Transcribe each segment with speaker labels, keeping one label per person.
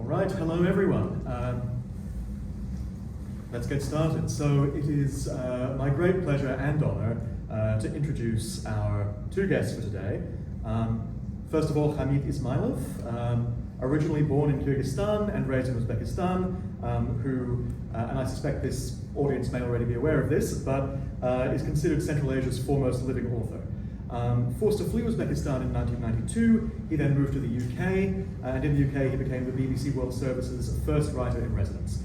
Speaker 1: right, hello everyone. Let's get started. So it is my great pleasure and honor to introduce our two guests for today. First of all, Hamid Ismailov, originally born in Kyrgyzstan and raised in Uzbekistan, who, and I suspect this audience may already be aware of this, but is considered Central Asia's foremost living author. Forced to flee Uzbekistan in 1992, he then moved to the UK, and in the UK he became the BBC World Service's first writer in residence.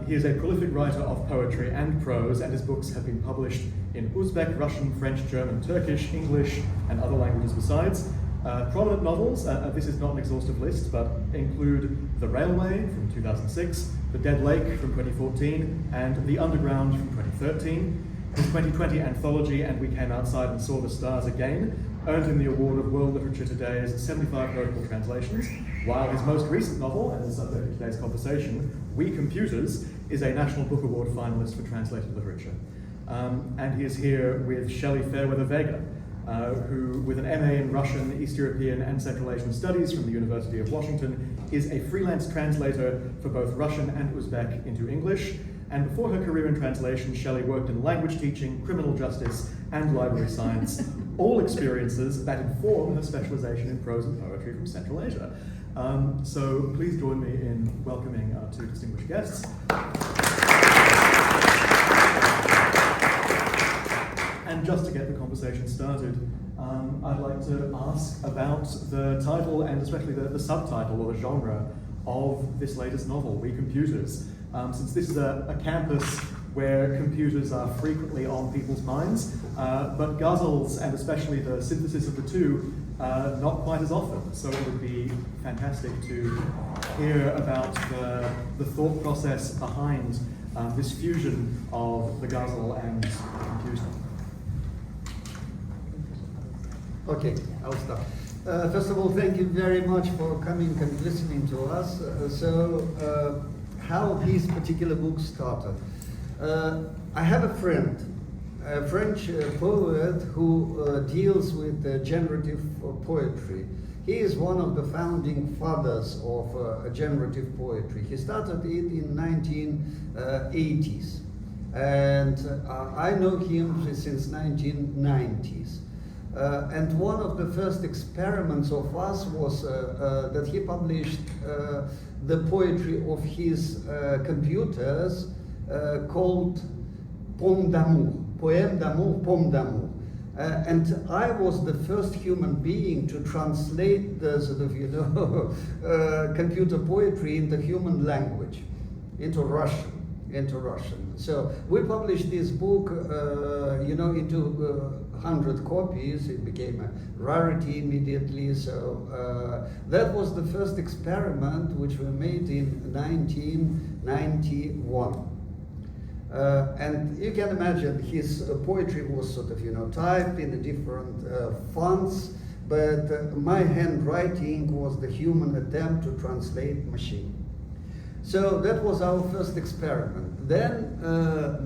Speaker 1: He is a prolific writer of poetry and prose, and his books have been published in Uzbek, Russian, French, German, Turkish, English, and other languages besides. Prominent novels, this is not an exhaustive list, but include The Railway from 2006, The Dead Lake from 2014, and The Underground from 2013. His 2020 anthology, And We Came Outside and Saw the Stars Again, earned him the award of World Literature Today's 75 Notable Translations, while his most recent novel, and the subject of today's conversation, We Computers, is a National Book Award finalist for translated literature. And he is here with Shelley Fairweather-Vega, who, with an MA in Russian, East European, and Central Asian Studies from the University of Washington, is a freelance translator for both Russian and Uzbek into English. And before her career in translation, Shelley worked in language teaching, criminal justice, and library science, all experiences that inform her specialization in prose and poetry from Central Asia. So please join me in welcoming our two distinguished guests. And just to get the conversation started, I'd like to ask about the title and especially the subtitle or the genre of this latest novel, We Computers. Since this is a campus where computers are frequently on people's minds, but ghazals and especially the synthesis of the two, not quite as often. So it would be fantastic to hear about the thought process behind this fusion of the ghazal and the computer.
Speaker 2: Okay, I'll start. First of all, thank you very much for coming and listening to us. How this particular book started. I have a friend, a French poet who deals with generative poetry. He is one of the founding fathers of generative poetry. He started it in 1980s, and I know him since 1990s. And one of the first experiments of us was that he published the poetry of his computers called Poème d'amour, Poème d'amour. And I was the first human being to translate the sort of, computer poetry into human language, into Russian. So we published this book, into 100 copies. It became a rarity immediately. So that was the first experiment which we made in 1991. And you can imagine his poetry was sort of, typed in the different fonts, but my handwriting was the human attempt to translate machine. So that was our first experiment. Then,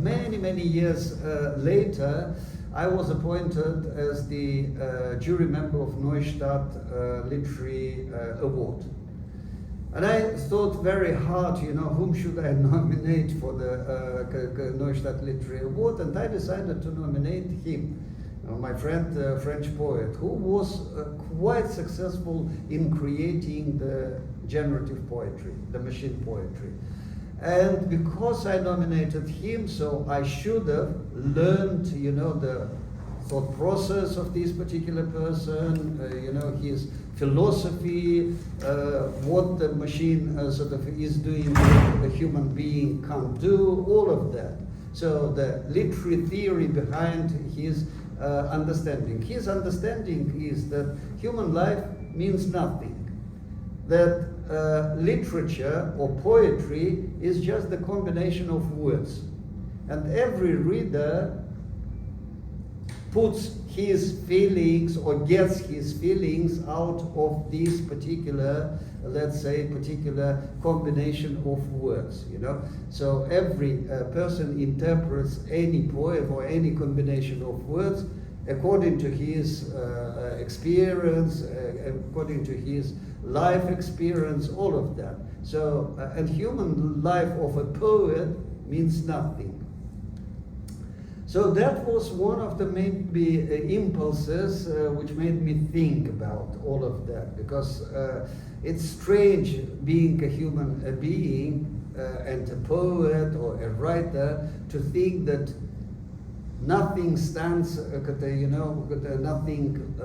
Speaker 2: many years later, I was appointed as the jury member of Neustadt Literary Award. And I thought very hard, whom should I nominate for the Neustadt Literary Award, and I decided to nominate him, my friend, French poet, who was quite successful in creating the generative poetry, the machine poetry. And because I nominated him, so I should have learned, the thought process of this particular person, his philosophy, what the machine sort of is doing, what the human being can't do, all of that. So the literary theory behind his understanding. His understanding is that human life means nothing, that literature or poetry is just the combination of words. And every reader puts his feelings or gets his feelings out of this particular, let's say, particular combination of words, So every person interprets any poem or any combination of words according to his experience, according to his life experience, all of that. So, and human life of a poet means nothing. So that was one of the maybe impulses which made me think about all of that, because it's strange being a human being and a poet or a writer to think that nothing stands, nothing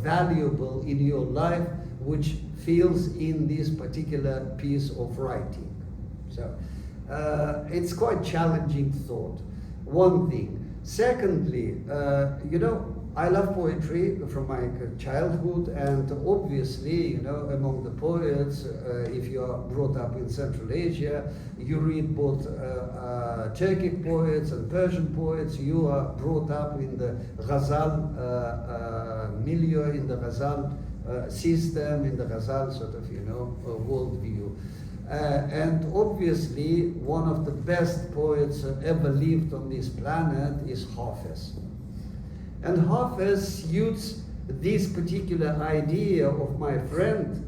Speaker 2: valuable in your life which feels in this particular piece of writing. So it's quite challenging thought. One thing. Secondly, I love poetry from my childhood, and obviously, among the poets, if you are brought up in Central Asia, you read both Turkic poets and Persian poets. You are brought up in the Ghazal milieu, in the Ghazal system, in the Ghazal sort of, worldview. And obviously, one of the best poets ever lived on this planet is Hafez. And Hafez suits this particular idea of my friend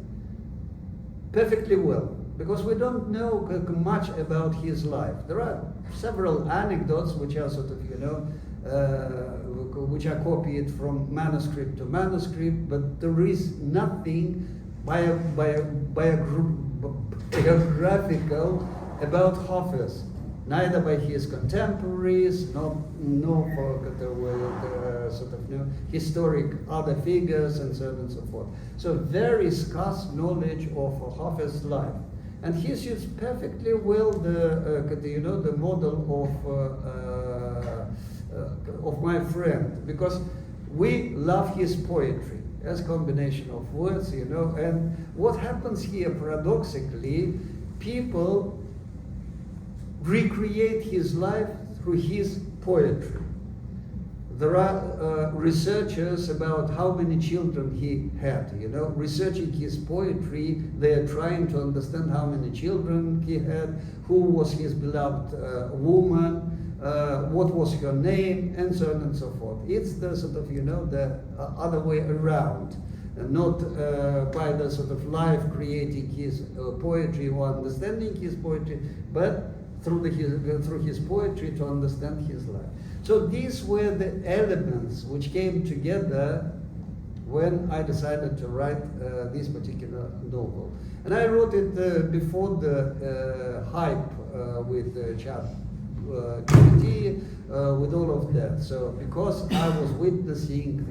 Speaker 2: perfectly well, because we don't know much about his life. There are several anecdotes which are sort of, which are copied from manuscript to manuscript, but there is nothing biographical about Hafez, neither by his contemporaries, nor for the sort of historic other figures and so on and so forth. So very scarce knowledge of Hafez's life, and he suits perfectly well the model of my friend, because we love his poetry as a combination of words, and what happens here paradoxically, people recreate his life through his poetry. There are researchers about how many children he had, researching his poetry, they are trying to understand how many children he had, who was his beloved woman, what was her name, and so on and so forth. It's the sort of, the other way around, not by the sort of life creating his poetry or understanding his poetry, but through his poetry to understand his life. So these were the elements which came together when I decided to write this particular novel. And I wrote it before the hype with ChatGPT, with all of that. So because I was witnessing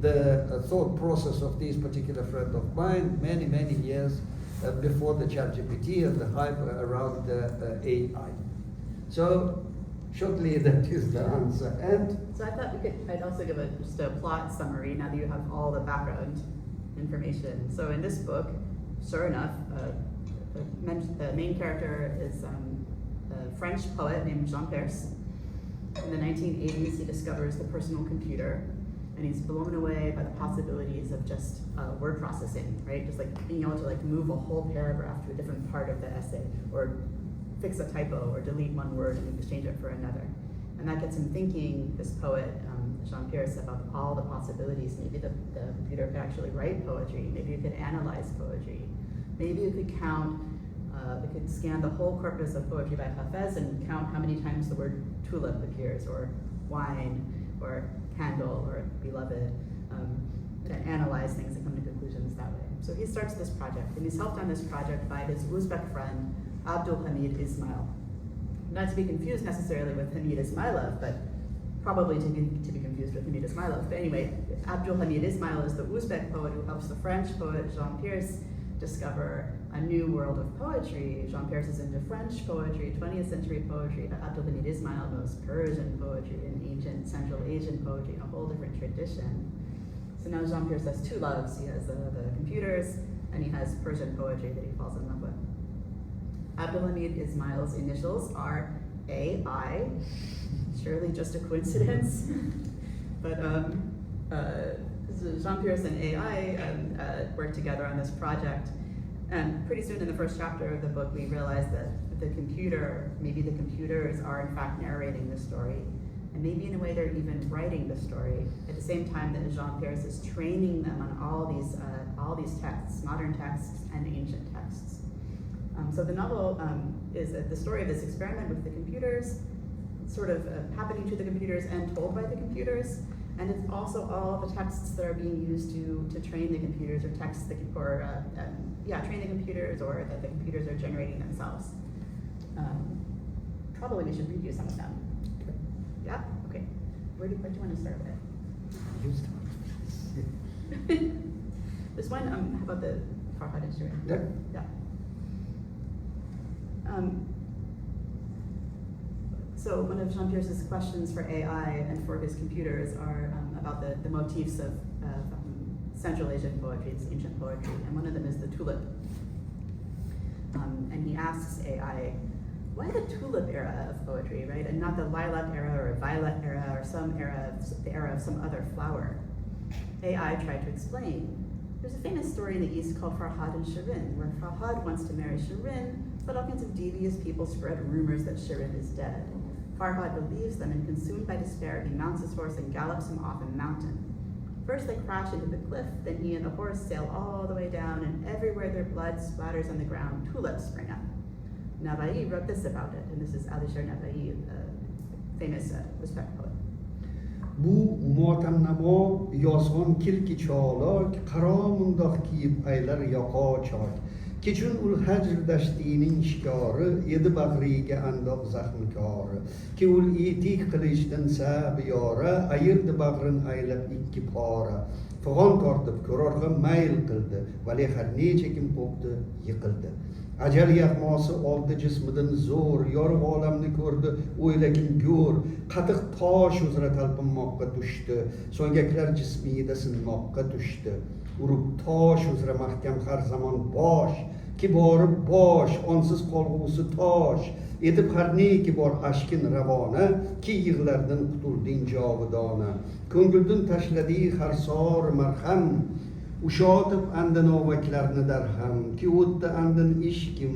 Speaker 2: the thought process of this particular friend of mine many, many years before the ChatGPT and the hype around the AI. So shortly, that is the answer. And
Speaker 3: so I thought I'd also give just a plot summary now that you have all the background information. So in this book, sure enough, the main character is a French poet named Jon-Perse. In the 1980s, he discovers the personal computer, and he's blown away by the possibilities of just word processing, right? Just like being able to move a whole paragraph to a different part of the essay, or fix a typo, or delete one word and exchange it for another. And that gets him thinking, this poet, Jon-Perse, about all the possibilities. Maybe the computer could actually write poetry. Maybe it could analyze poetry. Maybe it could count, it could scan the whole corpus of poetry by Hafez and count how many times the word tulip appears, or wine, or candle, or beloved, to analyze things and come to conclusions that way. So he starts this project, and he's helped on this project by his Uzbek friend, Abdulhamid Ismail. Not to be confused necessarily with Hamid Ismailov, but probably to be confused with Hamid Ismailov. But anyway, Abdulhamid Ismail is the Uzbek poet who helps the French poet Jon-Perse discover a new world of poetry. Jon-Perse is into French poetry, 20th century poetry, but Abdulhamid Ismail knows Persian poetry and ancient Central Asian poetry, a whole different tradition. So now Jon-Perse has two loves. He has the computers, and he has Persian poetry that he falls in love with. Abdulhamid Ismail's initials are AI, surely just a coincidence, but Jon-Perse and AI worked together on this project, and pretty soon in the first chapter of the book we realized that maybe the computers are in fact narrating the story, And maybe in a way they're even writing the story at the same time that Jon-Perse is training them on all these texts, modern texts and ancient texts. So the novel is the story of this experiment with the computers, sort of happening to the computers and told by the computers. And it's also all the texts that are being used to train the computers, or train the computers, or that the computers are generating themselves. Probably we should review some of them.
Speaker 2: Okay.
Speaker 3: Yeah? Okay. What do you want to start with?
Speaker 2: You start.
Speaker 3: This one, how about the Farhad and Shirin?
Speaker 2: Yeah.
Speaker 3: Yeah. So one of Jon-Perse's questions for AI and for his computers are about the motifs of Central Asian poetry, it's ancient poetry, and one of them is the tulip. And he asks AI, why the tulip era of poetry, right? And not the lilac era or violet era or the era of some other flower. AI tried to explain. There's a famous story in the East called Farhad and Shirin, where Farhad wants to marry Shirin, but all kinds of devious people spread rumors that Shirin is dead. Farhad believes them, and consumed by despair, he mounts his horse and gallops him off a mountain. First they crash into the cliff, then he and the horse sail all the way down, and everywhere their blood splatters on the ground, tulips spring up. Navai wrote this about it, and this is Alisher Navai, a famous Uzbek poet.
Speaker 2: Bu motamnamo yozg'on kilki cholak qaromundoq kiyib aylar yoqo chok kechun ul hajr dashtining shikori edi bag'riga andoq zahmikori ki ul etik qilishdan sabiyora ayirdi bag'rin aylab ikki pora fig'on tortib ko'rorg'a mayl qildi vali har necha kim bo'pti yiqildi ajal yahmosi oldi jismidan zo'r yorug' olamni ko'rdi o'ylagin go'r qatiq tosh uzra talpinmoqqa tushdi so'ngaklar jismida sinmoqqa tushdi urib tosh uzra mahkam har zamon bosh ki borib bosh onsiz qolg'usi tosh etib har neki bor ashkin ravona ki yig'lardan qutulding jovidona ko'ngildan tashlading har sor marham Ushatib andin ovaklarni darham ki o'tdi andin ishkim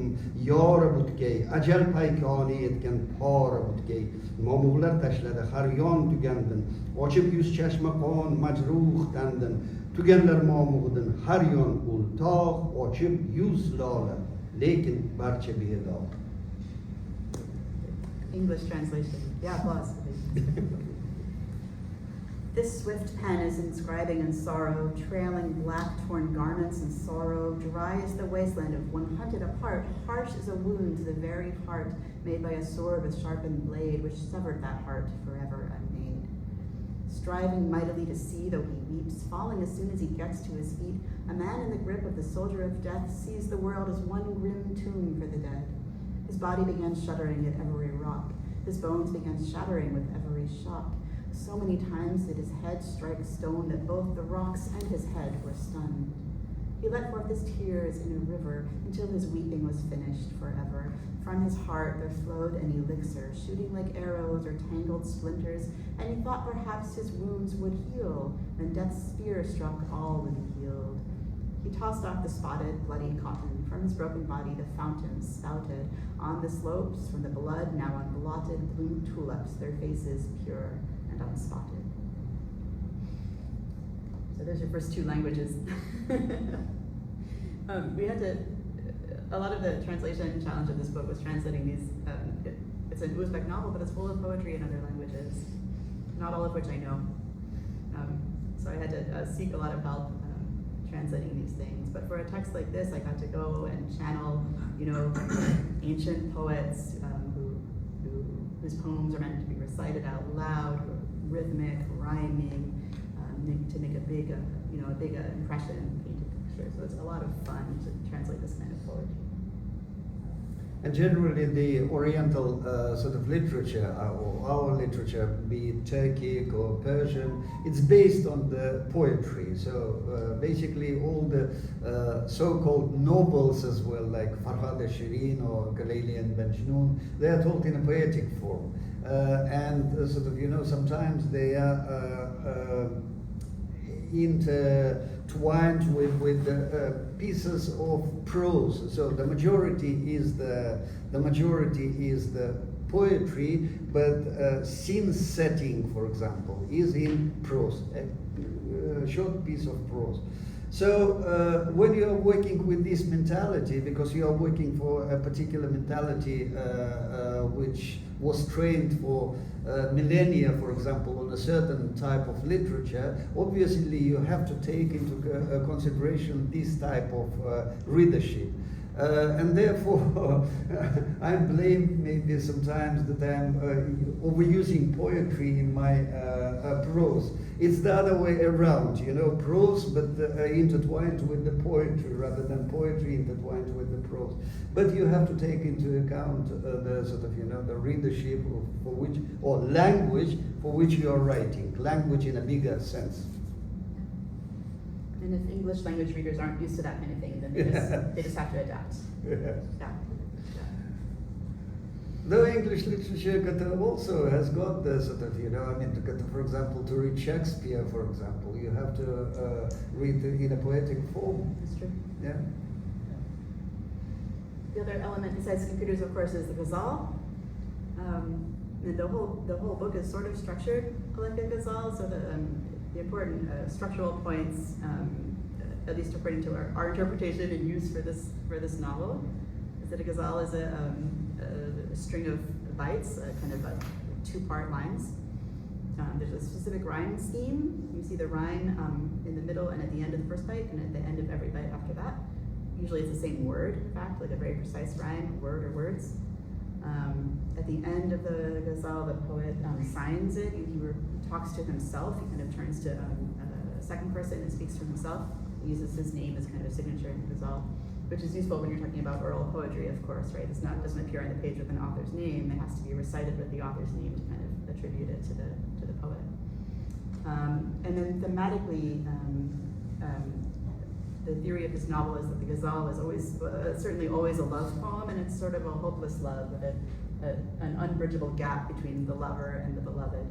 Speaker 2: yori butgay ajal paykoni etgan pora butgay momug'lar tashladi har yon tugandin ochib yuz chashma qon majruh tandin tuganlar momug'din har yon ultog' ochib yuz lola lekin barcha bedog.
Speaker 3: English translation. Yeah, applause. This swift pen is inscribing in sorrow, trailing black torn garments in sorrow, dry as the wasteland of one hunted apart, harsh as a wound to the very heart, made by a sword with sharpened blade, which severed that heart forever unmade. Striving mightily to see, though he weeps, falling as soon as he gets to his feet, a man in the grip of the soldier of death sees the world as one grim tomb for the dead. His body began shuddering at every rock. His bones began shattering with every shock. So many times did his head strike stone that both the rocks and his head were stunned. He let forth his tears in a river until his weeping was finished forever. From his heart there flowed an elixir, shooting like arrows or tangled splinters, and he thought perhaps his wounds would heal. When death's spear struck, all would be healed. He tossed off the spotted, bloody cotton. From his broken body the fountain spouted. On the slopes, from the blood now unblotted, bloomed tulips, their faces pure and unspotted. So there's your first two languages. We had to, a lot of the translation challenge of this book was translating these, it's an Uzbek novel, but it's full of poetry in other languages, not all of which I know. So I had to seek a lot of help translating these things. But for a text like this, I got to go and channel, ancient poets whose poems are meant to be recited out loud, rhythmic, rhyming, to make a big impression, paint a picture. So it's a lot of fun to translate this kind of poetry.
Speaker 2: And generally the Oriental sort of literature, or our literature, be it Turkic or Persian, it's based on the poetry. So basically all the so-called novels as well, like Farhad Shirin or Galili and Majnun, they are told in a poetic form. And sort of, sometimes they are intertwined with pieces of prose. So the majority is the poetry, but scene setting, for example, is in prose, a short piece of prose. So when you are working with this mentality, because you are working for a particular mentality which was trained for millennia, for example, on a certain type of literature, obviously you have to take into consideration this type of readership. And therefore, I blame maybe sometimes that I'm overusing poetry in my prose. It's the other way around, you know, prose but intertwined with the poetry rather than poetry intertwined with the prose. But you have to take into account the sort of, you know, the readership for which, or language for which you are writing, language in a bigger sense.
Speaker 3: And if English language readers aren't used to that kind of thing, then they just have to adapt. Yeah.
Speaker 2: Though English literature also has got the sort of, you know, I mean, for example, to read Shakespeare, for example, you have to read in a poetic form.
Speaker 3: That's true.
Speaker 2: Yeah.
Speaker 3: The other element besides computers, of course, is the ghazal. And the whole book is sort of structured like a ghazal, so the important structural points, at least according to our interpretation and use for this novel, is that a ghazal is a string of bites, kind of two-part lines. There's a specific rhyme scheme. You see the rhyme in the middle and at the end of the first bite, and at the end of every bite after that. Usually it's the same word, in fact, like a very precise rhyme, word or words. At the end of the ghazal, the poet signs it. He talks to himself. He kind of turns to a second person and speaks to himself. He uses his name as kind of a signature in the ghazal, which is useful when you're talking about oral poetry, of course, right? It doesn't appear on the page with an author's name. It has to be recited with the author's name to kind of attribute it to the poet. And then thematically, the theory of this novel is that the ghazal is always, certainly always a love poem, and it's sort of a hopeless love, with an unbridgeable gap between the lover and the beloved.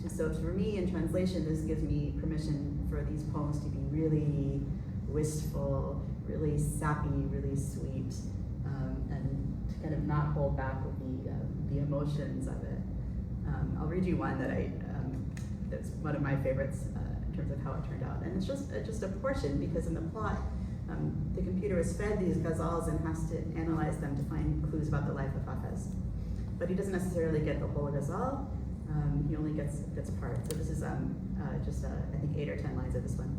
Speaker 3: So for me, in translation, this gives me permission for these poems to be really wistful, really sappy, really sweet, and to kind of not hold back with the emotions of it. I'll read you one that's one of my favorites in terms of how it turned out, and it's just a portion, because in the plot, the computer is fed these ghazals and has to analyze them to find clues about the life of Hafez. But he doesn't necessarily get the whole ghazal. He only gets part. So this is just I think 8 or 10 lines of this one.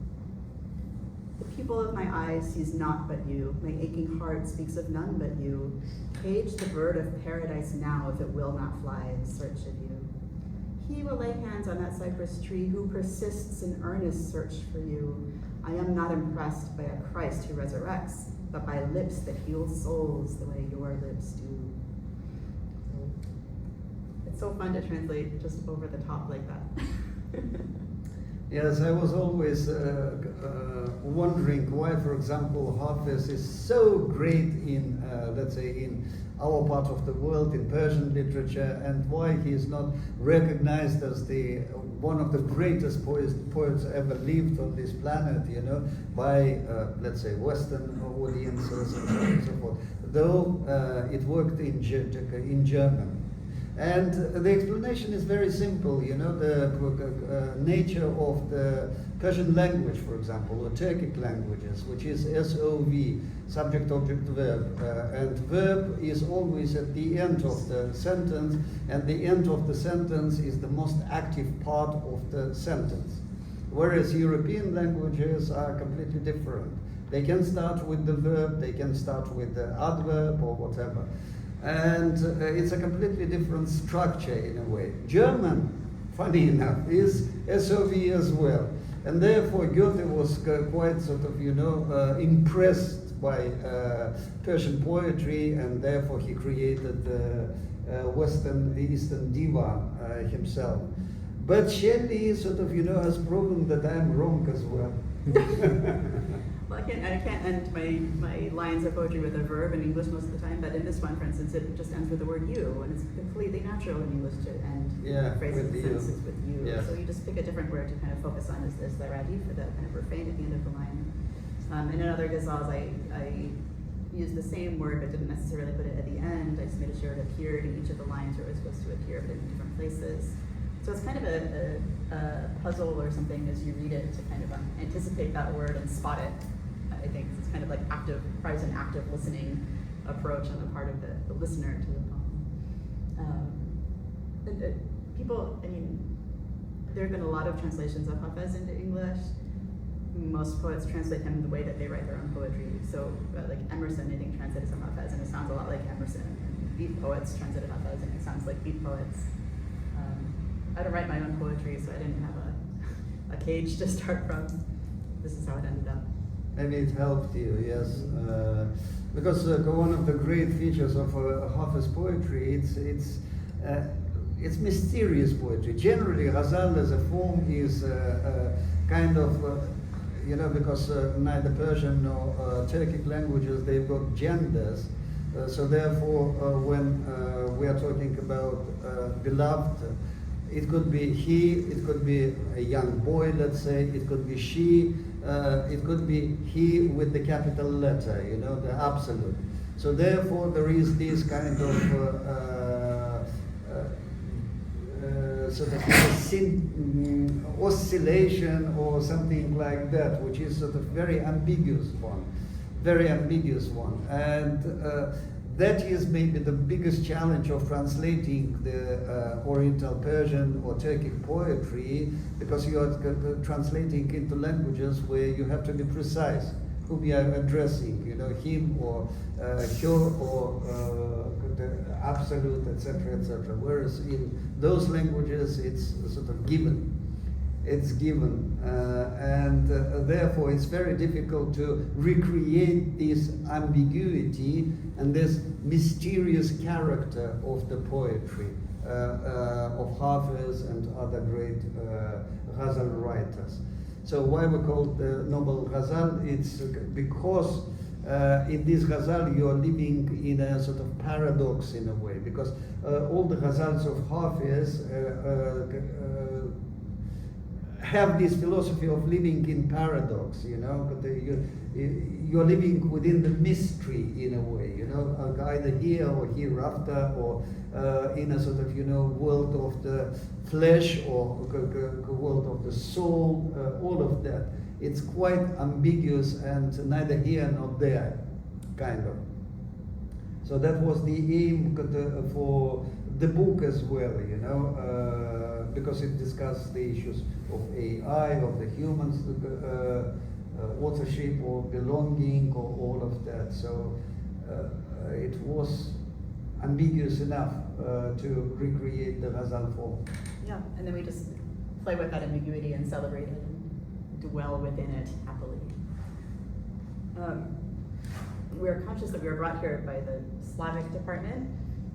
Speaker 3: The pupil of my eyes sees naught but you. My aching heart speaks of none but you. Cage the bird of paradise now, if it will not fly in search of you. He will lay hands on that cypress tree who persists in earnest search for you. I am not impressed by a Christ who resurrects, but by lips that heal souls the way your lips do. It's so fun to translate just over the top like that.
Speaker 2: Yes, I was always wondering why, for example, Hafez is so great in, let's say, in our part of the world, in Persian literature, and why he is not recognized as one of the greatest poets ever lived on this planet, you know, by, let's say, Western audiences and so on and so forth, though it worked in German. And the explanation is very simple, you know, the nature of the Persian language, for example, or Turkic languages, which is SOV, subject, object, verb, and verb is always at the end of the sentence, and the end of the sentence is the most active part of the sentence. Whereas European languages are completely different. They can start with the verb, they can start with the adverb or whatever. And it's a completely different structure in a way. German, funny enough, is SOV as well. And therefore Goethe was quite sort of, you know, impressed by Persian poetry, and therefore he created the Eastern diva himself. But Shelley sort of, you know, has proven that I'm wrong as well.
Speaker 3: Well, I can't end my lines of poetry with a verb in English most of the time, but in this one, for instance, it just ends with the word you, and it's completely natural in English to end phrases and sentences with you. Yeah. So you just pick a different word to kind of focus on as the radif, or the kind of refrain at the end of the line. And in other ghazals, used the same word but didn't necessarily put it at the end. I just made sure it appeared in each of the lines where it was supposed to appear, but in different places. So it's kind of a puzzle or something as you read it to kind of anticipate that word and spot it. I think it's kind of like probably an active listening approach on the part of the listener to the poem. People, I mean, there have been a lot of translations of Hafez into English. Most poets translate him the way that they write their own poetry. So, like Emerson, I think, translated some Hafez, and it sounds a lot like Emerson. And beat poets translated Hafez, and it sounds like beat poets. I don't write my own poetry, so I didn't have a cage to start from. This is how it ended up.
Speaker 2: Maybe it helped you, yes. Because one of the great features of Hafez poetry, it's mysterious poetry. Generally, Ghazal as a form is kind of, because neither Persian nor Turkic languages, they've got genders. So therefore, when we are talking about beloved, it could be he, it could be a young boy, let's say, it could be she, it could be he with the capital letter, the absolute. So therefore, there is this kind of sort of oscillation or something like that, which is sort of very ambiguous one. And that is maybe the biggest challenge of translating the Oriental Persian or Turkic poetry, because you are translating into languages where you have to be precise whom you are addressing, him or her or the absolute, etc., etc. Whereas in those languages, it's sort of given. It's given, and therefore it's very difficult to recreate this ambiguity and this mysterious character of the poetry of Hafez and other great Ghazal writers. So why we call the noble Ghazal? It's because in this Ghazal you are living in a sort of paradox in a way, because all the Ghazals of Hafez have this philosophy of living in paradox, but you're living within the mystery in a way, either here or hereafter, or in a sort of, world of the flesh or world of the soul, all of that. It's quite ambiguous and neither here nor there, kind of. So that was the aim for the book as well, because it discussed the issues of AI, of the humans, authorship or belonging or all of that. So it was ambiguous enough to recreate the Ghazal form.
Speaker 3: Yeah, and then we just play with that ambiguity and celebrate it and dwell within it happily. We're conscious that we were brought here by the Slavic department,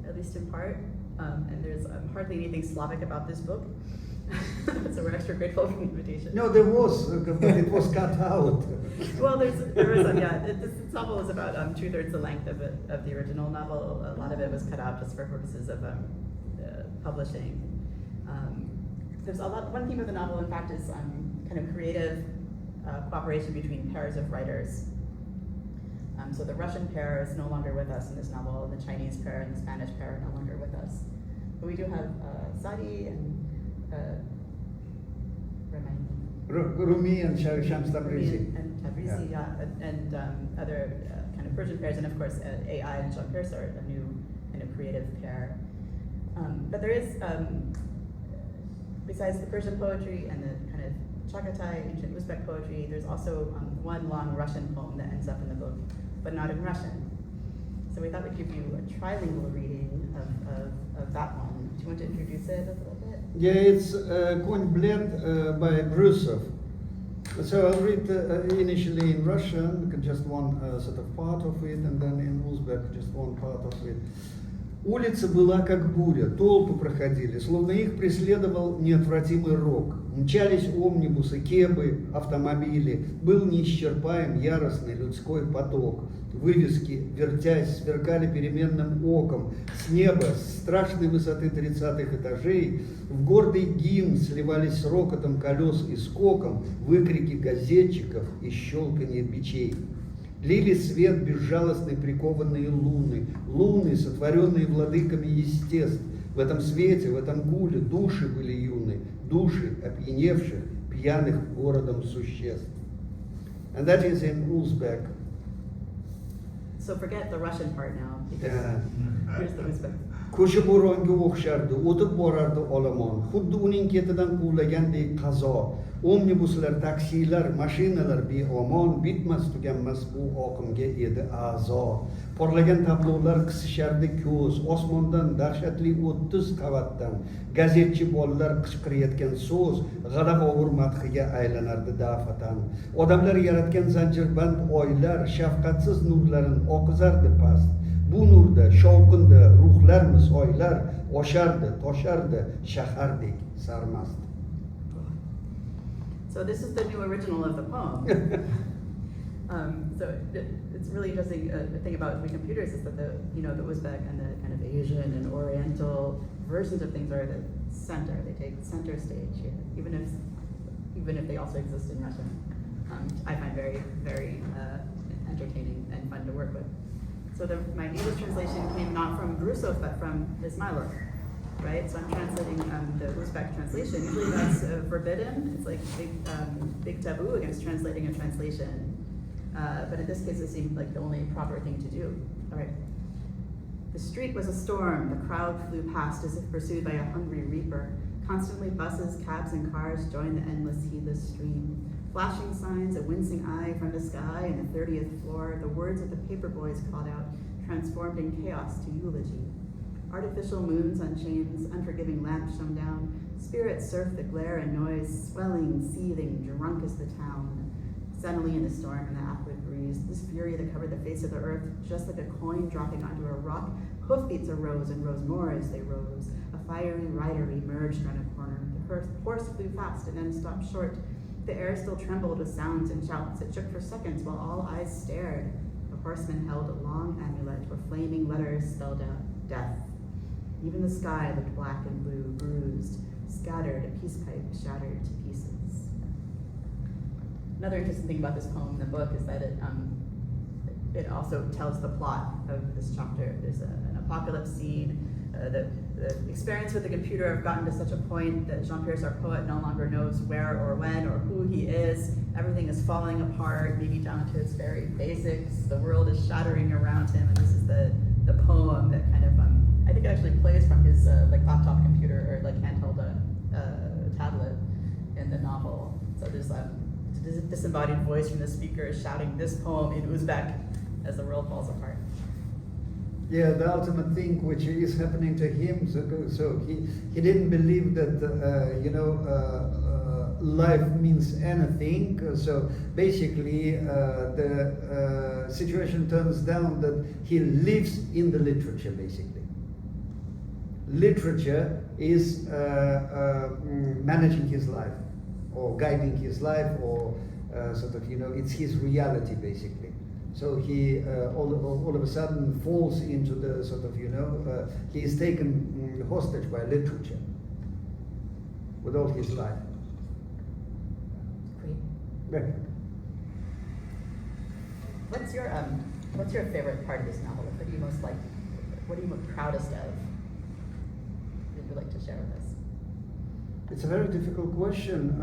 Speaker 3: at least in part, and there's hardly anything Slavic about this book. So we're extra grateful for the invitation.
Speaker 2: No, there was, but it was cut out.
Speaker 3: Well, there was this novel is about 2/3 the length of the original novel. A lot of it was cut out just for purposes of publishing. There's one theme of the novel, in fact, is kind of creative cooperation between pairs of writers. So the Russian pair is no longer with us in this novel, and the Chinese pair and the Spanish pair are no longer with us. But we do have Sadi and
Speaker 2: Rumi and Shams Tabrizi.
Speaker 3: And Tabrizi, and other kind of Persian pairs, and of course AI and Jon-Perse are a new kind of creative pair. But there is, besides the Persian poetry and the kind of Chagatai, ancient Uzbek poetry, there's also one long Russian poem that ends up in the book, but not in Russian. So we thought we'd give you a trilingual reading of that one. Do you want to introduce it a little bit?
Speaker 2: Yeah, it's Konь Bled by Brusov. So I'll read initially in Russian, just one sort of part of it, and then in Uzbek, just one part of it. Улица была как буря, толпы проходили, словно их преследовал неотвратимый рок. Мчались омнибусы, кебы, автомобили, был неисчерпаем яростный людской поток. Вывески, вертясь, сверкали переменным оком. С неба, с страшной высоты 30-х этажей, в гордый гимн сливались с рокотом колес и скоком выкрики газетчиков и щелканье бичей. Лили свет безжалостной прикованные луны, луны, сотворенные владыками естеств. В этом свете, в этом гуле души были юны, души опьяневших, пьяных городом существ. And that is in Uzbek.
Speaker 3: So forget the Russian part now, because here's the Uzbek.
Speaker 2: Ko'sha bo'ronga o'xshardi, o'tib borardi olomon. Xuddi uning ketidan quvlagandek qazo. Omnibuslar, taksilar, mashinalar beomon, bitmas tuganmas bu oqimga edi a'zo. Porlagan tablolar qisishardi ko'z, osmondan dahshatli 30 qavatdan. Gazetchi bolalar qichqirayotgan so'z, g'alabovur madhiga aylanardi dafatan. Odamlar yaratgan zanjirband oylar, shafqatsiz nurlarin oqizardi past. Bu nurda, shovqinda ruhlarmiz oylar, oshardi, toshardi shahardek sarmast.
Speaker 3: So this is the new original of the poem. So it's really interesting. The thing about the computers is that the Uzbek and the kind of Asian and Oriental versions of things are the center. They take center stage here, even if they also exist in Russian. I find very, very entertaining and fun to work with. So my English translation came not from Brusov, but from Ismailov, right? So I'm translating the Uzbek translation. Usually that's forbidden. It's like big taboo against translating a translation. But in this case, it seemed like the only proper thing to do. All right. The street was a storm. The crowd flew past as if pursued by a hungry reaper. Constantly buses, cabs, and cars joined the endless, heedless stream. Flashing signs, a wincing eye from the sky and the 30th floor, the words of the paper boys called out, transformed in chaos to eulogy. Artificial moons on chains, unforgiving lamps shone down. Spirits surfed the glare and noise, swelling, seething, drunk as the town. Suddenly in the storm and the acrid breeze, this fury that covered the face of the earth, just like a coin dropping onto a rock, hoofbeats arose and rose more as they rose. A fiery rider emerged around a corner. The horse flew fast and then stopped short. The air still trembled with sounds and shouts. It shook for seconds while all eyes stared. The horseman held a long amulet where flaming letters spelled out death. Even the sky looked black and blue, bruised, scattered, a peace pipe shattered to pieces. Another interesting thing about this poem in the book is that it also tells the plot of this chapter. There's an apocalypse scene. The experience with the computer have gotten to such a point that Jon-Perse, our poet, no longer knows where or when or who he is. Everything is falling apart, maybe down to its very basics. The world is shattering around him, and this is the poem that kind of, I think it actually plays from his laptop computer or handheld tablet in the novel. So there's this disembodied voice from the speaker is shouting this poem in Uzbek as the world falls apart.
Speaker 2: Yeah, the ultimate thing which is happening to him. So he didn't believe that life means anything. So basically, the situation turns down that he lives in the literature. Basically, literature is managing his life, or guiding his life, or it's his reality basically. So he all of a sudden falls into the he is taken hostage by literature with all his life.
Speaker 3: Great. What's your favorite part of this novel? What do you most like? What are you most proudest of? Would you like to share with us?
Speaker 2: It's a very difficult question.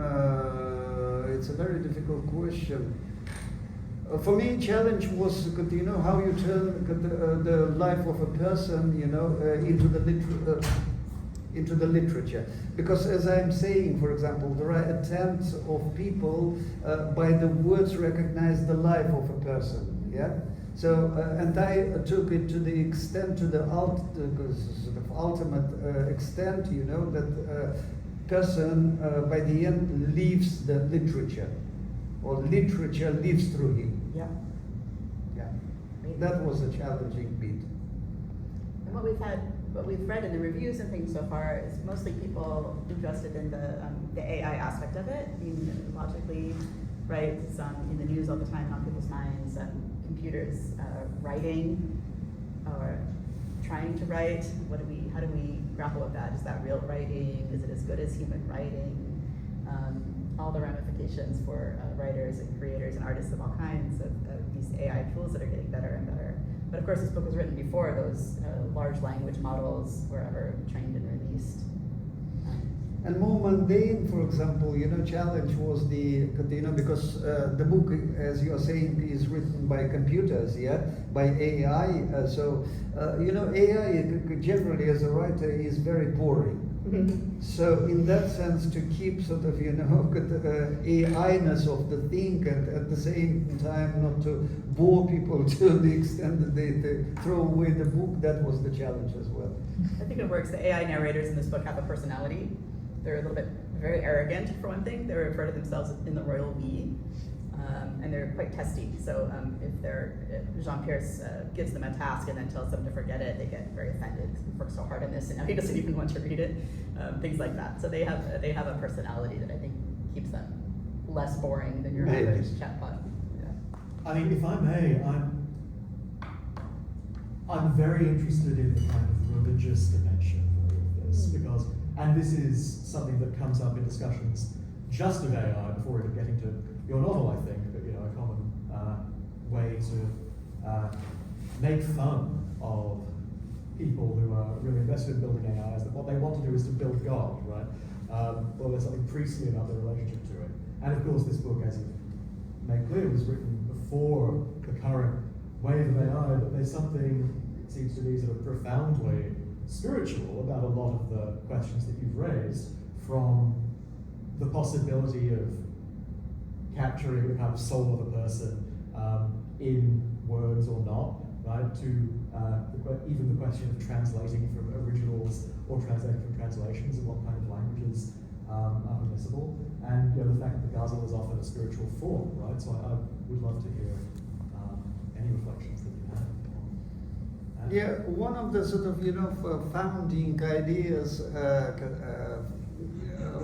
Speaker 2: For me, challenge was, how you turn the life of a person, into the literature. Because as I'm saying, for example, there are attempts of people by the words recognize the life of a person. Yeah. So and I took it to the extent, to the ultimate extent, that person by the end leaves the literature, or literature lives through him.
Speaker 3: Yeah.
Speaker 2: Yeah. That was a challenging bit.
Speaker 3: And what we've read in the reviews and things so far is mostly people interested in the AI aspect of it. I mean, logically, right? It's in the news all the time on people's minds. Computers writing or trying to write. How do we grapple with that? Is that real writing? Is it as good as human writing? All the ramifications for writers and creators and artists of all kinds, of these AI tools that are getting better and better. But of course, this book was written before those large language models were ever trained and released.
Speaker 2: And more mundane, for example, challenge was because the book, as you are saying, is written by computers, by AI. AI generally as a writer is very boring. So in that sense, to keep sort of, AI-ness of the thing and at the same time not to bore people to the extent that they throw away the book, that was the challenge as well.
Speaker 3: I think it works. The AI narrators in this book have a personality. They're a little bit very arrogant, for one thing. They refer to themselves in the royal we, and they're quite testy. So if Jon-Perse gives them a task and then tells them to forget it, they get very offended. He worked so hard on this, and now he doesn't even want to read it. Things like that. So they have a personality that I think keeps them less boring than your average chatbot. Yeah.
Speaker 1: I mean, if I may, I'm very interested in the kind of religious dimension of all of this because. And this is something that comes up in discussions just of AI before even getting to your novel, I think, but a common way to make fun of people who are really invested in building AI is that what they want to do is to build God, right? Well, there's something priestly about their relationship to it. And of course, this book, as you made clear, was written before the current wave of AI, but there's something, it seems to me, sort of profoundly spiritual about a lot of the questions that you've raised, from the possibility of capturing the kind of soul of a person in words or not, right, to even the question of translating from originals or translating from translations and what kind of languages are permissible, and the fact that the ghazal is often a spiritual form, right? So I would love to hear any reflections that you have.
Speaker 2: Yeah, one of the sort of founding ideas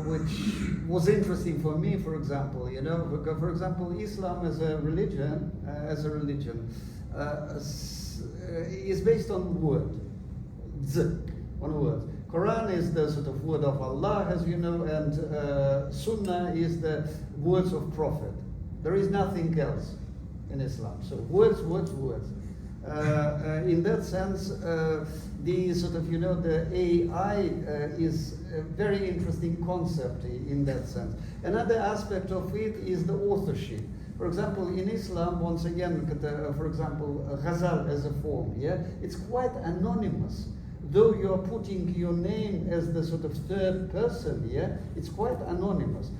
Speaker 2: which was interesting for me, for example, for example, Islam as a religion, is based on word, on word. Quran is the sort of word of Allah, as you know, and Sunnah is the words of Prophet. There is nothing else in Islam. So words, words, words. In that sense, the sort of the AI is a very interesting concept in that sense. Another aspect of it is the authorship. For example, in Islam, once again, for example, ghazal as a form, it's quite anonymous. Though you are putting your name as the sort of third person, it's quite anonymous.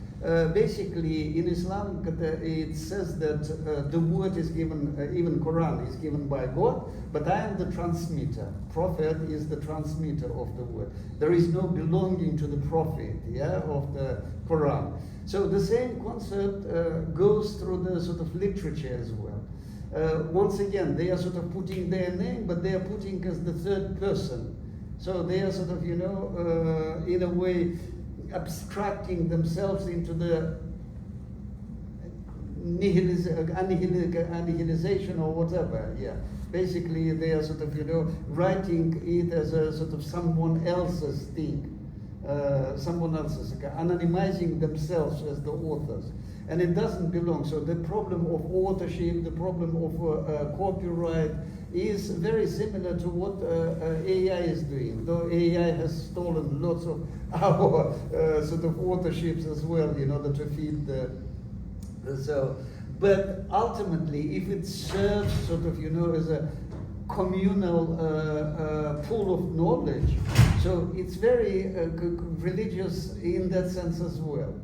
Speaker 2: Basically, in Islam, it says that the word is given, even Quran is given by God, but I am the transmitter. Prophet is the transmitter of the word. There is no belonging to the prophet, of the Quran. So the same concept goes through the sort of literature as well. Once again, they are sort of putting their name, but they are putting as the third person. So they are sort of, in a way, abstracting themselves into the annihilization or whatever. Basically, they are sort of, writing it as a sort of someone else's thing, someone else's, anonymizing themselves as the authors. And it doesn't belong. So the problem of authorship, the problem of copyright is very similar to what AI is doing, though AI has stolen lots of our sort of authorships as well in order to feed but ultimately, if it serves sort of, as a communal pool of knowledge, so it's very religious in that sense as well.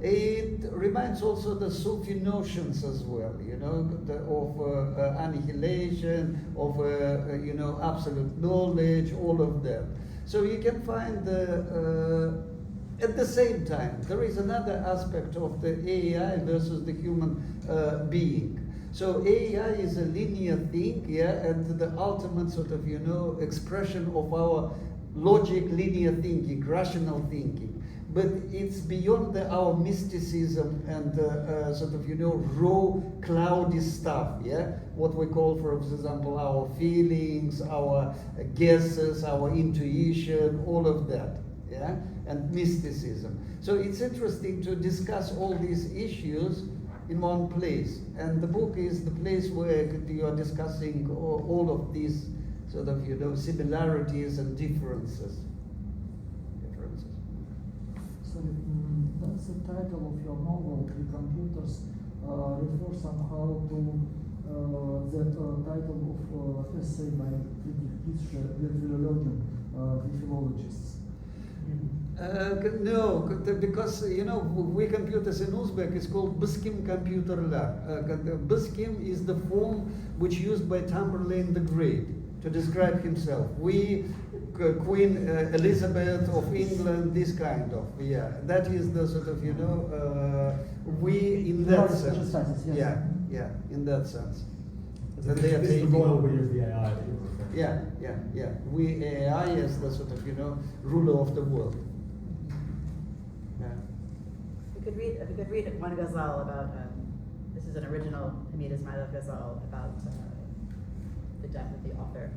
Speaker 2: It reminds also the Sufi notions as well, of annihilation, of absolute knowledge, all of that. So you can find at the same time, there is another aspect of the AI versus the human being. So AI is a linear thing, and the ultimate sort of, expression of our logic, linear thinking, rational thinking. But it's beyond our mysticism and sort of, raw, cloudy stuff, what we call, for example, our feelings, our guesses, our intuition, all of that, and mysticism. So it's interesting to discuss all these issues, in one place. And the book is the place where you are discussing all of these sort of, similarities and differences.
Speaker 4: So does the title of your novel, The Computers, refer somehow to the title of essay by Nietzsche, the philologian, the philologists?
Speaker 2: No, because we computers in Uzbek is called Biskim computerlar. Biskim is the form which used by Tamerlane the Great to describe himself. We, Queen Elizabeth of England, this kind of, that is the sort of, we in that sense.
Speaker 4: Yes.
Speaker 2: Yeah, in that sense. That
Speaker 1: This
Speaker 2: they are
Speaker 1: is the
Speaker 2: taking.
Speaker 1: royal we of the AI that you're referring to.
Speaker 2: Yeah. We AI as the sort of, ruler of the world. Yeah.
Speaker 3: We could read one ghazal about, this is an original Hamid Ismailov ghazal about the death of the author.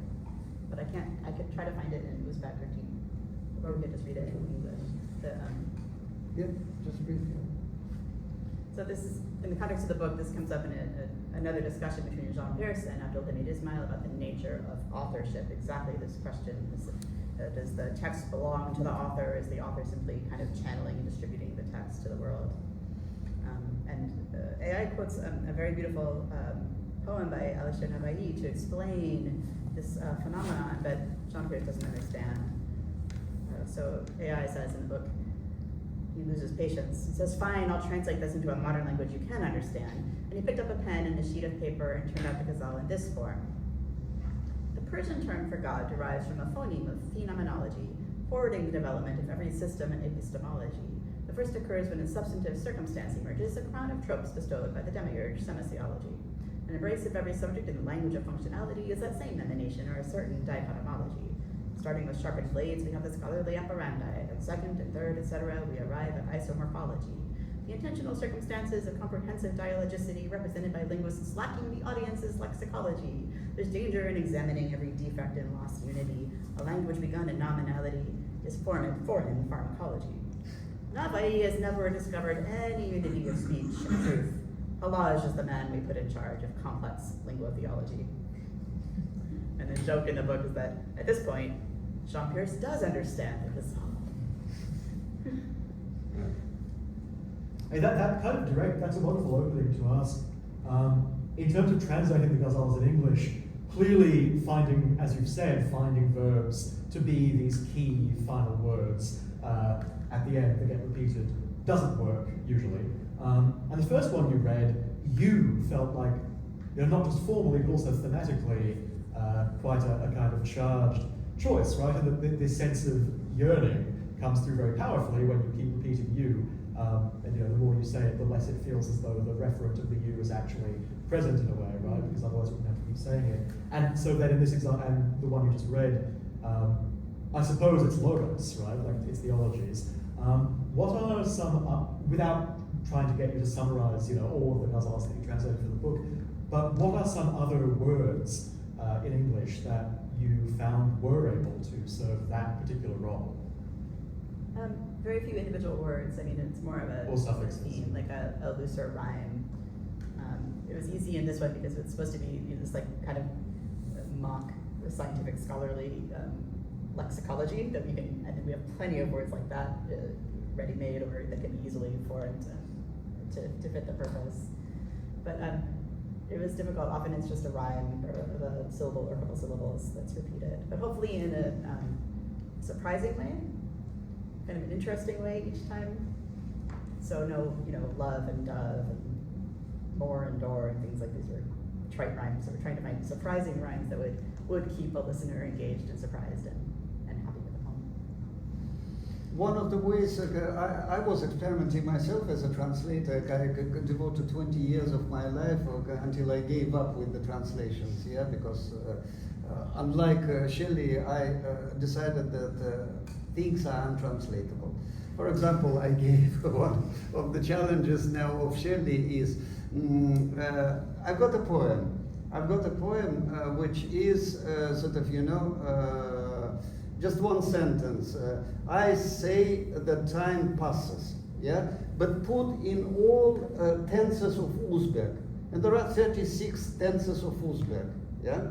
Speaker 3: But I could try to find it in Uzbek or we could just read it in English.
Speaker 2: Yeah, just read it.
Speaker 3: So this is, in the context of the book, this comes up in another discussion between Jon-Perse and Abdulhamid Ismail about the nature of authorship. Exactly this question: does the text belong to the author? Is the author simply kind of channeling and distributing the text to the world? AI quotes a very beautiful poem by Alisher Nabai to explain this phenomenon, but Jon-Perse doesn't understand. So AI says in the book, he loses patience. He says, "Fine, I'll translate this into a modern language you can understand." And he picked up a pen and a sheet of paper and turned out the ghazal in this form. The Persian term for God derives from a phoneme of phenomenology, forwarding the development of every system and epistemology. The first occurs when a substantive circumstance emerges, a crown of tropes bestowed by the demiurge, semasiology. An embrace of every subject in the language of functionality is that same emanation or a certain dichotomology. Starting with sharpened blades, we have the scholarly operandi, and second and third, etc., we arrive at isomorphology. The intentional circumstances of comprehensive dialogicity represented by linguists lacking the audience's lexicology. There's danger in examining every defect in lost unity. A language begun in nominality is foreign pharmacology. Nabai has never discovered any unity of speech and truth. Halaj is the man we put in charge of complex linguotheology. And the joke in the book is that at this point, Jon-Perse does understand the ghazal.
Speaker 1: That kind of direct, that's a wonderful opening to ask. In terms of translating the ghazals in English, clearly finding, as you've said, finding verbs to be these key final words at the end that get repeated doesn't work usually. And the first one you read, you felt like, not just formally but also thematically, quite a kind of charged choice, right? And this sense of yearning comes through very powerfully when you keep repeating you. And the more you say it, the less it feels as though the referent of the you is actually present in a way, right? Because otherwise we wouldn't have to keep saying it. And so then in this example, and the one you just read, I suppose it's logos, right? Like it's theologies. What are some, without trying to get you to summarize, all of the ghazals that you translated for the book, but what are some other words in English that you found were able to serve that particular role?
Speaker 3: Very few individual words. I mean, it's more of a
Speaker 1: Or suffixes.
Speaker 3: theme, like a looser rhyme. It was easy in this one because it's supposed to be this like kind of mock scientific scholarly lexicology that we can, and we have plenty of words like that ready-made or that can be easily formed to fit the purpose. But it was difficult. Often it's just a rhyme of a syllable or a couple syllables that's repeated. But hopefully in a surprising way, kind of an interesting way each time. So no, love and dove and more and door and things like these were trite rhymes. So we're trying to find surprising rhymes that would keep a listener engaged and surprised and happy with the poem.
Speaker 2: One of the ways I was experimenting myself as a translator. I devoted 20 years of my life until I gave up with the translations. Because unlike Shelley, I decided that things are untranslatable. For example, I gave one of the challenges now of Shelley is I've got a poem. Which is sort of just one sentence. I say that time passes. yeah, but put in all tenses of Uzbek. And there are 36 tenses of Uzbek, yeah?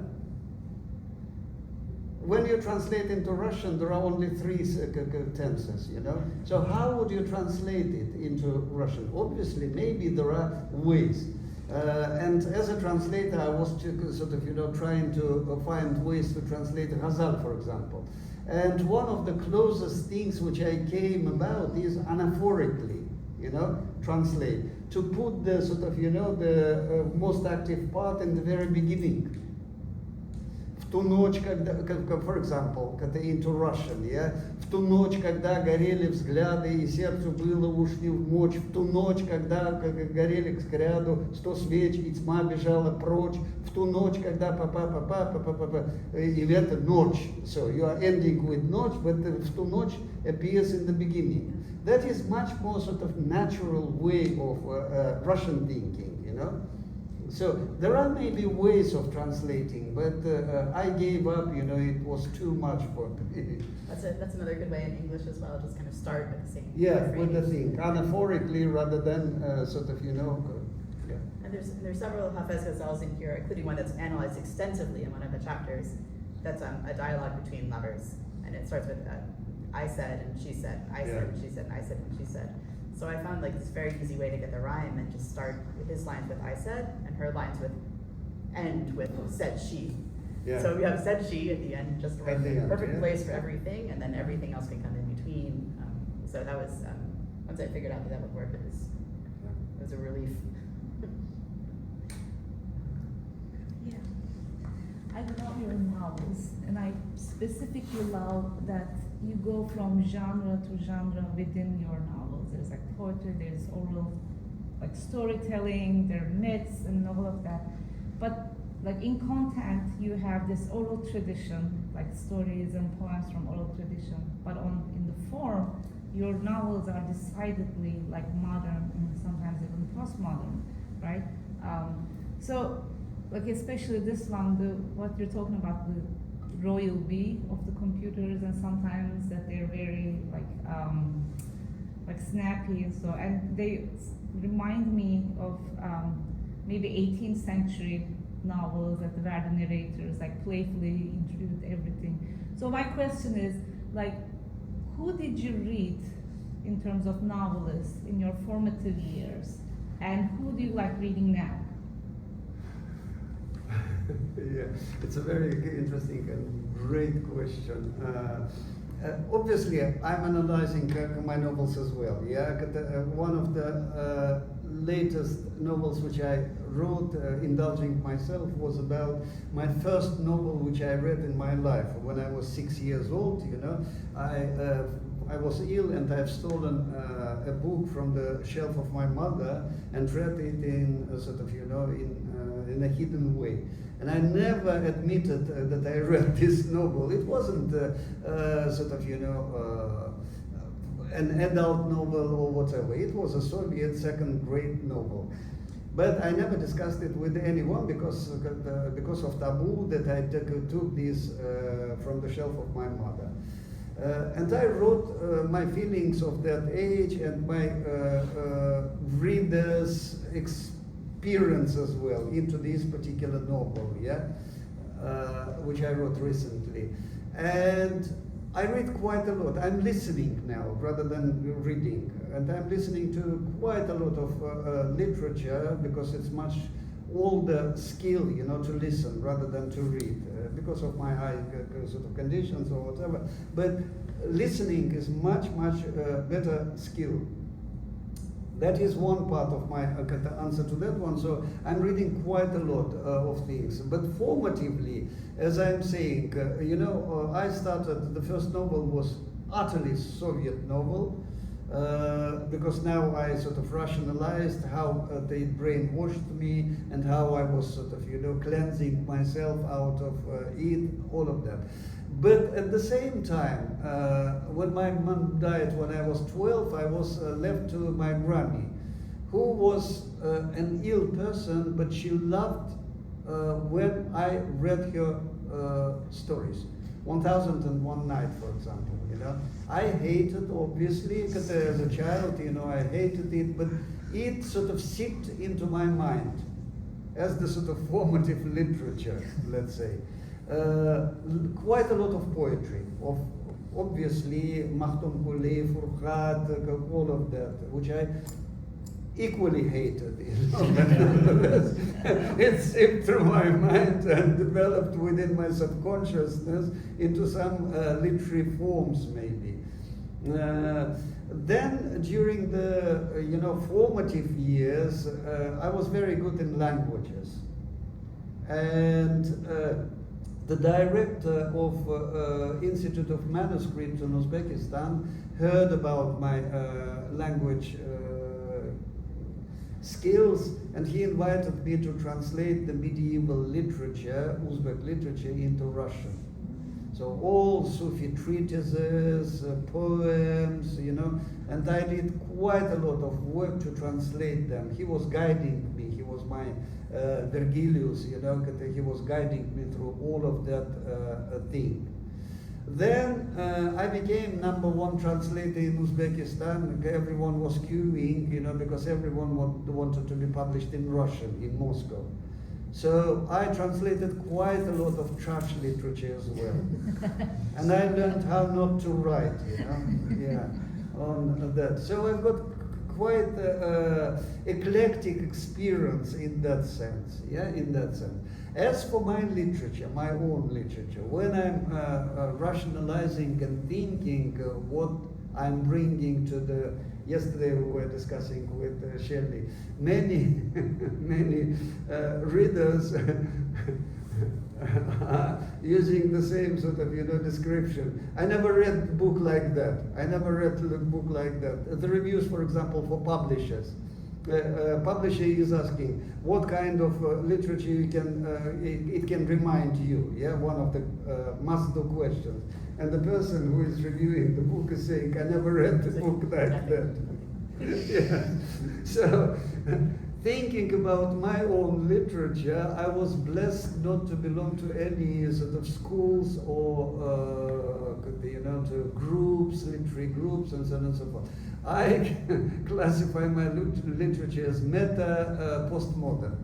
Speaker 2: When you translate into Russian, there are only 3 tenses, you know? So how would you translate it into Russian? Obviously, maybe there are ways. And as a translator, I was sort of, you know, trying to find ways to translate Ghazal, for example. And one of the closest things which I came about is anaphorically, you know, translate. To put the sort of, you know, the most active part in the very beginning. В ту ночь, когда, for example, когда into Russian, yeah? В ту ночь, когда горели взгляды, и сердцу было уж не в мочь, в ту ночь, когда горели к взгляду 100 свеч, и тьма бежала прочь, в ту ночь, когда па-па-па-па-па-па-па, и это ночь. So you are ending with ночь, but в ту ночь appears in the beginning. That is much more sort of natural way of Russian thinking, you know? So there are maybe ways of translating, but I gave up, you know, it was too much for me.
Speaker 3: That's another good way in English as well, just kind of start with the same.
Speaker 2: Yeah, with the thing, anaphorically rather than sort of, you know. Yeah.
Speaker 3: And there's several Hafez ghazals in here, including one that's analyzed extensively in one of the chapters. That's a dialogue between lovers, and it starts with I said and she said, I said and she said, and I said and she said. So I found like this very easy way to get the rhyme and just start with his lines with I said and her lines with end with said she.
Speaker 2: Yeah.
Speaker 3: So we have said she at the end, just right
Speaker 2: At the
Speaker 3: there,
Speaker 2: end,
Speaker 3: perfect
Speaker 2: yeah.
Speaker 3: place for everything, and then everything else can come in between. So that was once I figured out that would work, it was a relief.
Speaker 5: Yeah, I love your novels, and I specifically love that you go from genre to genre within your novels. There's like poetry, there's oral, like storytelling, there are myths and all of that. But like in content, you have this oral tradition, like stories and poems from oral tradition. But in the form, your novels are decidedly like modern and sometimes even postmodern, right? So, like especially this one, what you're talking about, the royal we of the computers, and sometimes that they're very like snappy and so, and they remind me of maybe 18th century novels that where the narrators like playfully introduced everything. So my question is, like, who did you read in terms of novelists in your formative years, and who do you like reading now?
Speaker 2: Yeah, it's a very interesting and great question. Obviously, I'm analyzing my novels as well. Yeah, one of the latest novels which I wrote, indulging myself, was about my first novel which I read in my life when I was 6 years old. You know, I was ill and I've stolen a book from the shelf of my mother and read it in sort of, you know, in a hidden way. And I never admitted that I read this novel. It wasn't sort of, you know, an adult novel or whatever. It was a Soviet second-grade novel. But I never discussed it with anyone because of taboo that I took this from the shelf of my mother. And I wrote my feelings of that age and my readers' experience as well into this particular novel, yeah, which I wrote recently. And I read quite a lot. I'm listening now rather than reading, and I'm listening to quite a lot of literature because it's much older skill, you know, to listen rather than to read because of my eye sort of conditions or whatever. But listening is much better skill. That is one part of my answer to that one. So I'm reading quite a lot of things. But formatively, as I'm saying, you know, I started, the first novel was utterly Soviet novel, because now I sort of rationalized how they brainwashed me and how I was sort of, you know, cleansing myself out of it, all of that. But at the same time, when my mom died when I was 12, I was left to my granny, who was an ill person, but she loved when I read her stories. 1001 Night, for example, you know. I hated, obviously, because as a child, you know, I hated it, but it sort of seeped into my mind as the sort of formative literature, let's say. Quite a lot of poetry, of obviously Makhtum Quli, Furqat, all of that, which I equally hated, you know, but nevertheless, it seeped through my mind and developed within my subconsciousness into some literary forms, maybe. Then, during the formative years, I was very good in languages, and the director of Institute of Manuscripts in Uzbekistan heard about my language skills, and he invited me to translate the medieval literature, Uzbek literature, into Russian. So all Sufi treatises, poems, you know, and I did quite a lot of work to translate them. He was guiding me. He was my Vergilius, you know, he was guiding me through all of that thing. Then I became #1 translator in Uzbekistan. Everyone was queuing, you know, because everyone wanted to be published in Russian in Moscow. So I translated quite a lot of trash literature as well. And I learned how not to write, you know, yeah, on that. So I've got quite eclectic experience in that sense, yeah, in that sense. As for my literature, my own literature, when I'm rationalizing and thinking what I'm bringing to the, yesterday we were discussing with Shelley, many readers using the same sort of, you know, description. I never read a book like that. I never read a book like that. The reviews, for example, for publishers. Publisher is asking what kind of literature you can it can remind you. Yeah, one of the must-do questions. And the person who is reviewing the book is saying, "I never read the book like that." Yeah. So, thinking about my own literature, I was blessed not to belong to any sort of schools or you know, to groups, literary groups, and so on and so forth. I classify my literature as meta postmodern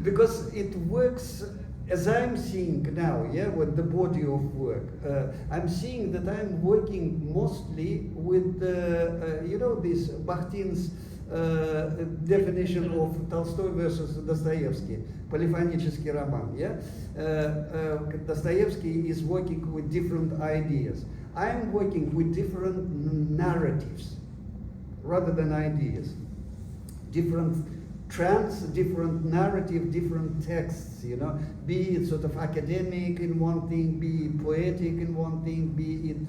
Speaker 2: because it works as I'm seeing now, yeah, with the body of work. I'm seeing that I'm working mostly with, you know, this Bakhtin's definition of Tolstoy versus Dostoevsky, polyphonic роман, yeah? Dostoevsky is working with different ideas. I'm working with different narratives rather than ideas. Different trends, different narrative, different texts, you know, be it sort of academic in one thing, be it poetic in one thing, be it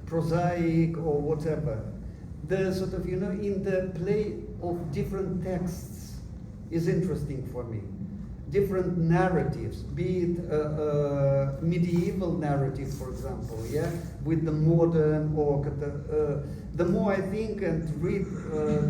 Speaker 2: prosaic or whatever. The sort of, you know, interplay of different texts is interesting for me. Different narratives, be it medieval narrative, for example, yeah, with the modern, or the more I think and read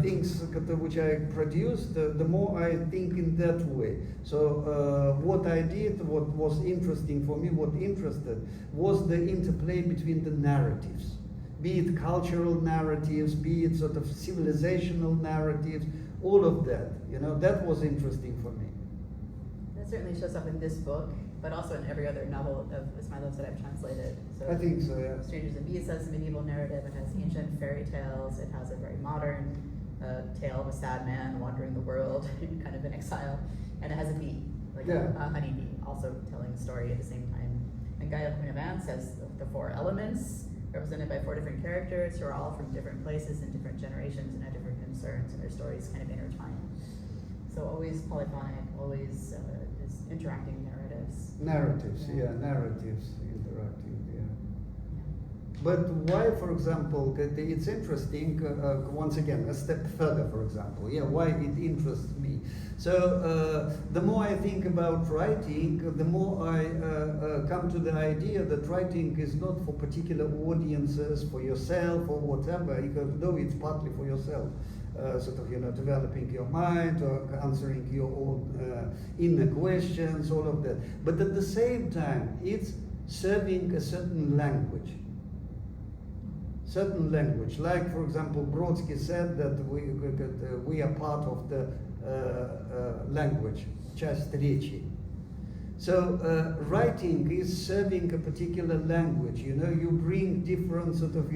Speaker 2: things which I produce, the more I think in that way. So what I did, what was interesting for me, what interested, was the interplay between the narratives, be it cultural narratives, be it sort of civilizational narratives, all of that, you know, that was interesting for me.
Speaker 3: That certainly shows up in this book, but also in every other novel of Ismailov's that I've translated. So
Speaker 2: I think so, yeah.
Speaker 3: Strangers and Beasts has a medieval narrative, it has ancient fairy tales, it has a very modern tale of a sad man wandering the world, kind of in exile, and it has a bee, like a honeybee, also telling the story at the same time. And Gaia, Queen of Ants, has the 4 elements, represented by 4 different characters who are all from different places and different generations and have different concerns, and their stories kind of intertwine. So always polyphonic, always is interacting narratives.
Speaker 2: Narratives, yeah, narratives interacting, yeah. But why, for example, it's interesting, once again, a step further, for example, yeah, why it interests me. So the more I think about writing, the more I come to the idea that writing is not for particular audiences, for yourself or whatever, even though it's partly for yourself. Sort of, you know, developing your mind or answering your own inner questions, all of that. But at the same time, it's serving a certain language. Certain language, like for example, Brodsky said that we are part of the language, часть речи. So writing is serving a particular language. You know, you bring different sort of,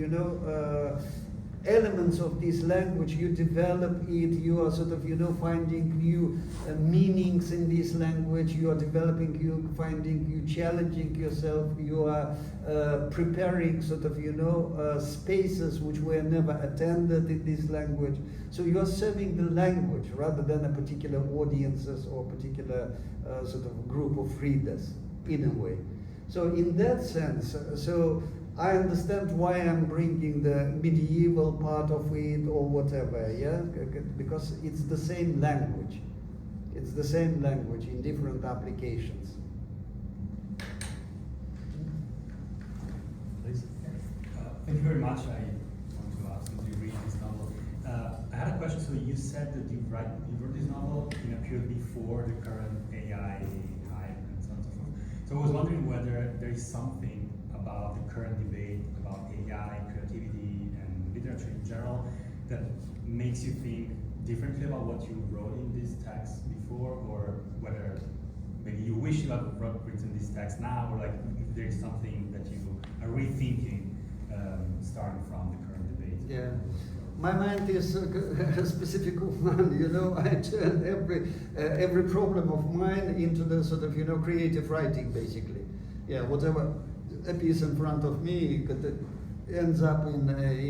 Speaker 2: elements of this language, you develop it, you are sort of, finding new meanings in this language, you are developing, you finding, you challenging yourself, you are preparing sort of, spaces which were never attended in this language. So you are serving the language rather than a particular audiences or particular sort of group of readers, in a way. So in that sense, so I understand why I'm bringing the medieval part of it or whatever, yeah? Because it's the same language. It's the same language in different applications.
Speaker 1: Please.
Speaker 6: Thank you very much. I want to absolutely read this novel. I had a question. So you said that you wrote this novel in a period before the current AI hype and so on and so forth. So I was wondering whether there is something about the current debate about AI, creativity, and literature in general that makes you think differently about what you wrote in this text before, or whether maybe you wish you had written this text now, or like if there's something that you are rethinking starting from the current debate.
Speaker 2: Yeah. My mind is a specific one, I turn every problem of mine into the sort of, creative writing, basically. Yeah, whatever appears in front of me ends up in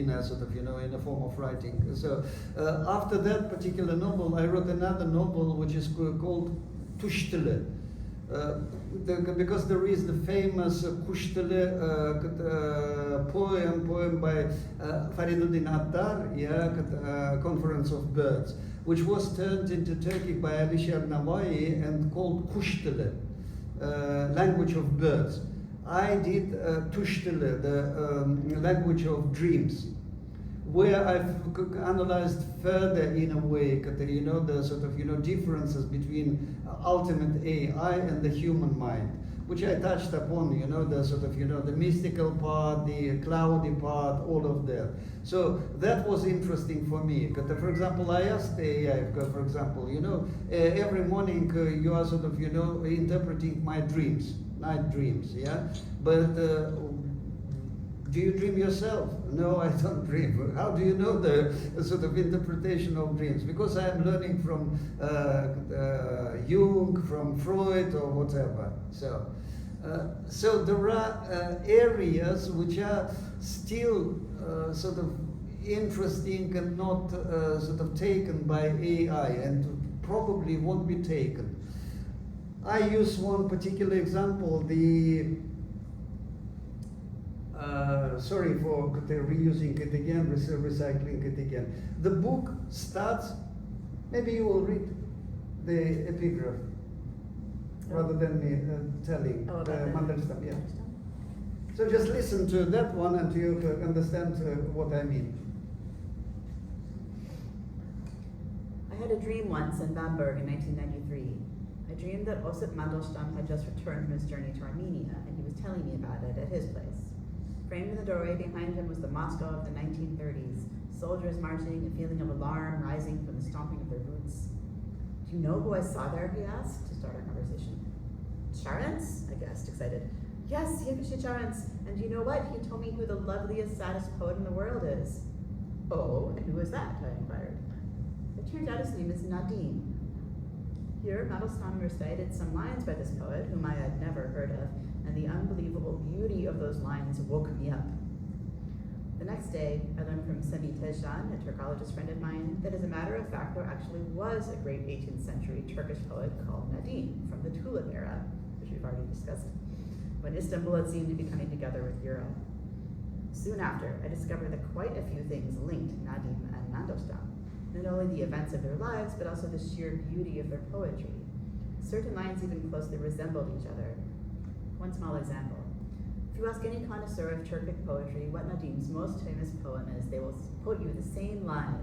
Speaker 2: a sort of, in a form of writing. So after that particular novel, I wrote another novel which is called Tushtele. Because there is the famous Kushtele poem by Fariduddin Attar, Conference of Birds, which was turned into Turkic by Alisher Nawai and called Kushtele, language of birds. I did Tushtele, the language of dreams, where I've analyzed further in a way, the sort of, differences between ultimate AI and the human mind, which I touched upon, the sort of, the mystical part, the cloudy part, all of that. So that was interesting for me. For example, I asked the AI, for example, every morning you are sort of, interpreting my dreams, night dreams, yeah? But do you dream yourself? No, I don't dream. How do you know the sort of interpretation of dreams? Because I'm learning from Jung, from Freud, or whatever. So there are areas which are still sort of interesting and not sort of taken by AI, and probably won't be taken. I use one particular example, sorry for reusing it again, recycling it again. The book starts, maybe you will read the epigraph rather than me telling Mandelstam. Yeah. So just listen to that one and you understand what I mean.
Speaker 3: I had a dream once in Bamberg in 1993. I dreamed that Osip Mandelstam had just returned from his journey to Armenia, and he was telling me about it at his place. Framed in the doorway behind him was the Moscow of the 1930s, soldiers marching, a feeling of alarm rising from the stomping of their boots. Do you know who I saw there, he asked, to start our conversation. Charents? I guessed, excited. Yes, Yevgeny Charents. And do you know what? He told me who the loveliest, saddest poet in the world is. Oh, and who is that? I inquired. It turned out his name is Nadim. Here, Mandelstam recited some lines by this poet, whom I had never heard of, and the unbelievable beauty of those lines woke me up. The next day, I learned from Semih Tezcan, a Turkologist friend of mine, that as a matter of fact, there actually was a great 18th century Turkish poet called Nadim from the Tulip era, which we've already discussed, when Istanbul had seemed to be coming together with Europe. Soon after, I discovered that quite a few things linked Nadim and Mandelstam. Not only the events of their lives, but also the sheer beauty of their poetry. Certain lines even closely resembled each other. One small example. If you ask any connoisseur of Turkic poetry what Nadim's most famous poem is, they will quote you the same line,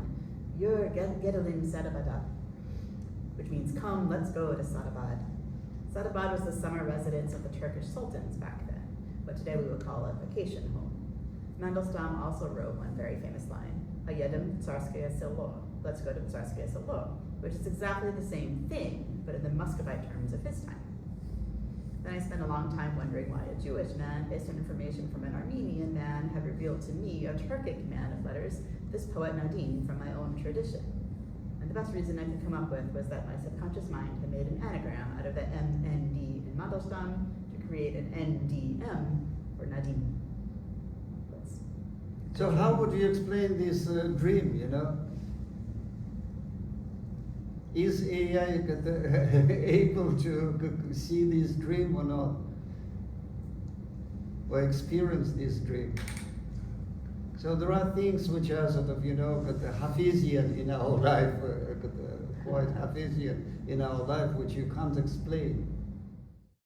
Speaker 3: Yur Gedelim Sadabada, which means, come, let's go to Sadabad. Sadabad was the summer residence of the Turkish sultans back then. what today we would call a vacation home. Mandelstam also wrote one very famous line, "Pojedem v Carské selo," let's go to Carské selo, which is exactly the same thing, but in the Muscovite terms of his time. Then I spent a long time wondering why a Jewish man, based on information from an Armenian man, had revealed to me, a Turkic man of letters, this poet Nadim from my own tradition. And the best reason I could come up with was that my subconscious mind had made an anagram out of the MND in Mandelstam to create an NDM for Nadim.
Speaker 2: So how would you explain this dream, you know? Is AI able to see this dream or not? Or experience this dream? So there are things which are sort of, Hafezian in our life, quite Hafezian in our life, which you can't explain.